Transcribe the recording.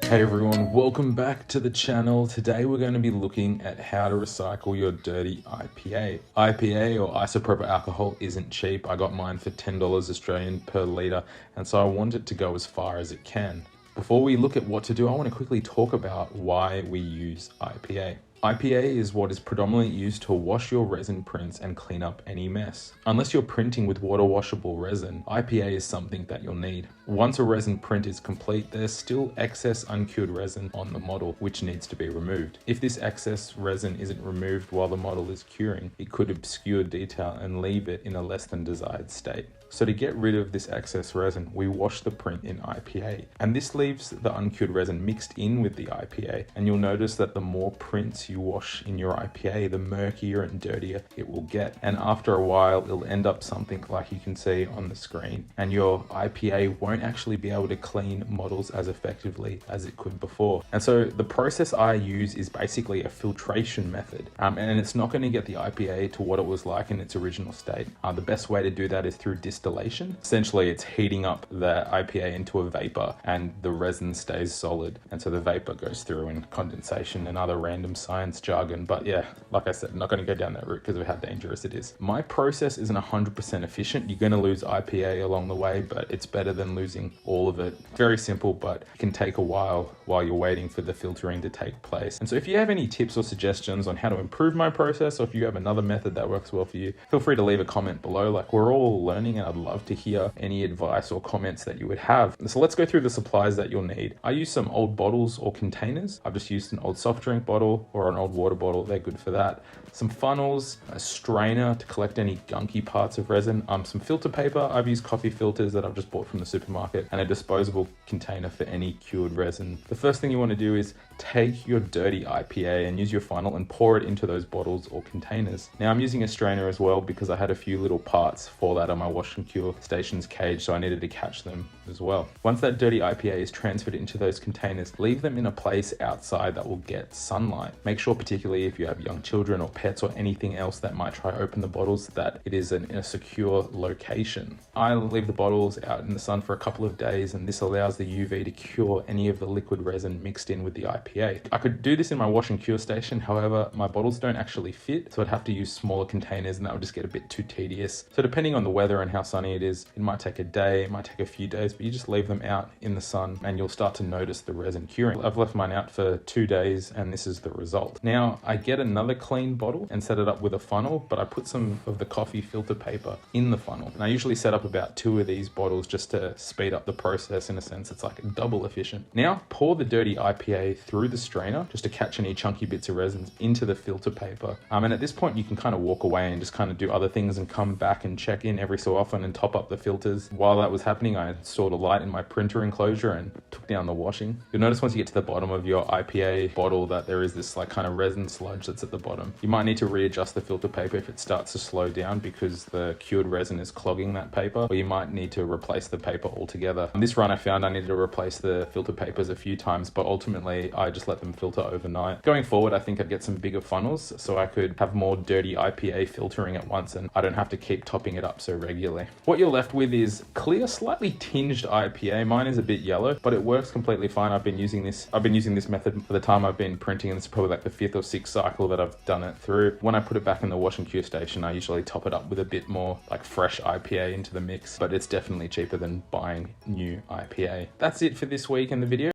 Hey everyone, welcome back to the channel. Today we're going to be looking at how to recycle your dirty IPA. IPA or isopropyl alcohol isn't cheap. I got mine for $10 Australian per litre, and so I want it to go as far as it can. Before we look at what to do, I want to quickly talk about why we use IPA. IPA is what is predominantly used to wash your resin prints and clean up any mess. Unless you're printing with water washable resin, IPA is something that you'll need. Once a resin print is complete, there's still excess uncured resin on the model, which needs to be removed. If this excess resin isn't removed while the model is curing, it could obscure detail and leave it in a less than desired state. So to get rid of this excess resin, we wash the print in IPA, and this leaves the uncured resin mixed in with the IPA, and you'll notice that the more prints you wash in your IPA, the murkier and dirtier it will get, and after a while it'll end up something like you can see on the screen, and your IPA won't actually be able to clean models as effectively as it could before. And so the process I use is basically a filtration method, and it's not going to get the IPA to what it was like in its original state. The best way to do that is through distillation. Essentially, it's heating up the IPA into a vapor and the resin stays solid, and so the vapor goes through in condensation and other random science jargon. But yeah, like I said, I'm not going to go down that route because of how dangerous it is. My process isn't 100% efficient. You're going to lose IPA along the way, but it's better than losing all of it. Very simple, but it can take a while you're waiting for the filtering to take place. And so if you have any tips or suggestions on how to improve my process, or if you have another method that works well for you, feel free to leave a comment below. Like, we're all learning, and I'd love to hear any advice or comments that you would have. So let's go through the supplies that you'll need. I use some old bottles or containers. I've just used an old soft drink bottle or an old water bottle. They're good for that. Some funnels, a strainer to collect any gunky parts of resin, some filter paper. I've used coffee filters that I've just bought from the supermarket, and a disposable container for any cured resin. The first thing you want to do is take your dirty IPA and use your funnel and pour it into those bottles or containers. Now I'm using a strainer as well because I had a few little parts fall out of my wash and cure station's cage, so I needed to catch them as well. Once that dirty IPA is transferred into those containers, leave them in a place outside that will get sunlight. Make sure, particularly if you have young children or pets or anything else that might try to open the bottles, that it is in a secure location. I leave the bottles out in the sun for a couple of days, and this allows the UV to cure any of the liquid resin mixed in with the IPA. I could do this in my wash and cure station, however, my bottles don't actually fit, so I'd have to use smaller containers, and that would just get a bit too tedious. So depending on the weather and how sunny it is, it might take a day, it might take a few days, but you just leave them out in the sun and you'll start to notice the resin curing. I've left mine out for 2 days, and this is the result. Now I get another clean bottle and set it up with a funnel, but I put some of the coffee filter paper in the funnel, and I usually set up about 2 of these bottles just to speed up the process. In a sense, it's like double efficient. Now pour the dirty IPA through the strainer just to catch any chunky bits of resins into the filter paper, and at this point you can kind of walk away and just kind of do other things and come back and check in every so often and top up the filters. While that was happening, I installed a light in my printer enclosure and took down the washing. You'll notice once you get to the bottom of your IPA bottle that there is this like kind of resin sludge that's at the bottom. You might need to readjust the filter paper if it starts to slow down because the cured resin is clogging that paper, or you might need to replace the paper altogether. On this run I found I needed to replace the filter papers a few times, but ultimately I just let them filter overnight. Going forward, I think I'd get some bigger funnels so I could have more dirty IPA filtering at once, and I don't have to keep topping it up so regularly. What you're left with is clear, slightly tinged IPA. Mine is a bit yellow, but it works completely fine. I've been using this method for the time I've been printing, and it's probably like the 5th or 6th cycle that I've done it through. When I put it back in the wash and cure station, I usually top it up with a bit more like fresh IPA into the mix, but it's definitely cheaper than buying new IPA. That's it for this week in the video.